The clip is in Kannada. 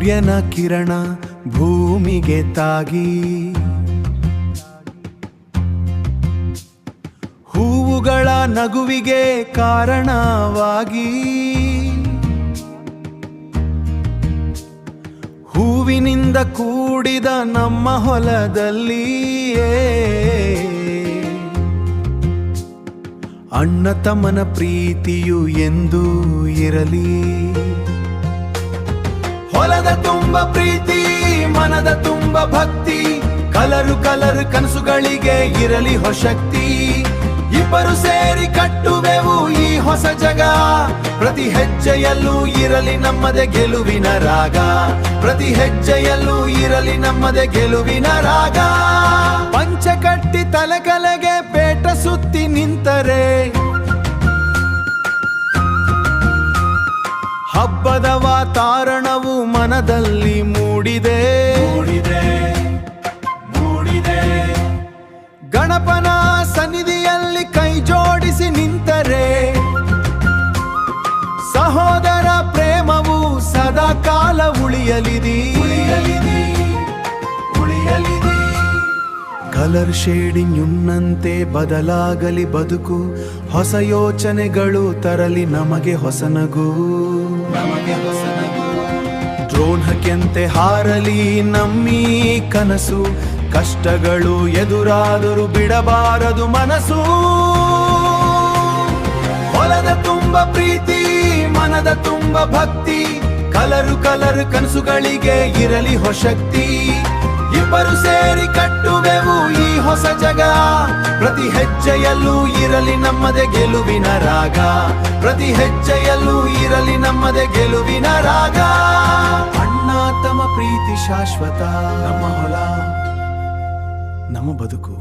ಸೂರ್ಯನ ಕಿರಣ ಭೂಮಿಗೆ ತಾಗಿ ಹೂವುಗಳ ನಗುವಿಗೆ ಕಾರಣವಾಗಿ ಹೂವಿನಿಂದ ಕೂಡಿದ ನಮ್ಮ ಹೊಲದಲ್ಲಿಯೇ ಅಣ್ಣ ತಮ್ಮನ ಪ್ರೀತಿಯು ಎಂದೂ ಇರಲಿ. ಹೊಲದ ತುಂಬ ಪ್ರೀತಿ, ಮನದ ತುಂಬ ಭಕ್ತಿ, ಕಲರು ಕಲರು ಕನಸುಗಳಿಗೆ ಇರಲಿ ಹೊಶಕ್ತಿ. ಇಬ್ಬರು ಸೇರಿ ಕಟ್ಟುವೆವು ಈ ಹೊಸ ಜಗ, ಪ್ರತಿ ಹೆಜ್ಜೆಯಲ್ಲೂ ಇರಲಿ ನಮ್ಮದೇ ಗೆಲುವಿನ ರಾಗ, ಪ್ರತಿ ಹೆಜ್ಜೆಯಲ್ಲೂ ಇರಲಿ ನಮ್ಮದೇ ಗೆಲುವಿನ ರಾಗ. ಪಂಚ ಕಟ್ಟಿ ತಲೆಕಲೆಗೆ ಪೇಟ ಸುತ್ತಿ ನಿಂತರೆ ಹಬ್ಬದ ವಾತಾವರಣವು ಮನದಲ್ಲಿ ಮೂಡಿದೆ. ಗಣಪನ ಸನ್ನಿಧಿಯಲ್ಲಿ ಕೈ ಜೋಡಿಸಿ ನಿಂತರೆ ಸಹೋದರ ಪ್ರೇಮವು ಸದಾ ಕಾಲ ಉಳಿಯಲಿದೆ. ಕಲರ್ ಶೇಡಿಂಗ್ ಯುನ್ನಂತೆ ಬದಲಾಗಲಿ ಬದುಕು, ಹೊಸ ಯೋಚನೆಗಳು ತರಲಿ ನಮಗೆ ಹೊಸ ನಗು. ಡ್ರೋನ್ ಹಕ್ಕೆಂತೆ ಹಾರಲಿ ನಮ್ಮೀ ಕನಸು, ಕಷ್ಟಗಳು ಎದುರಾದರೂ ಬಿಡಬಾರದು ಮನಸ್ಸು. ಹೊಲದ ತುಂಬ ಪ್ರೀತಿ, ಮನದ ತುಂಬ ಭಕ್ತಿ, ಕಲರು ಕಲರು ಕನಸುಗಳಿಗೆ ಇರಲಿ ಹೊಶಕ್ತಿ. ಇಬ್ಬರು ಸೇರಿ ಕಟ್ಟುವೆವು ಈ ಹೊಸ ಜಗ, ಪ್ರತಿ ಹೆಜ್ಜೆಯಲ್ಲೂ ಇರಲಿ ನಮ್ಮದೇ ಗೆಲುವಿನ ರಾಗ, ಪ್ರತಿ ಹೆಜ್ಜೆಯಲ್ಲೂ ಇರಲಿ ನಮ್ಮದೇ ಗೆಲುವಿನ ರಾಗ. ಅಣ್ಣ ತಮ್ಮ ಪ್ರೀತಿ ಶಾಶ್ವತ, ನಮ್ಮ ಹೊಲ ನಮ್ಮ ಬದುಕು.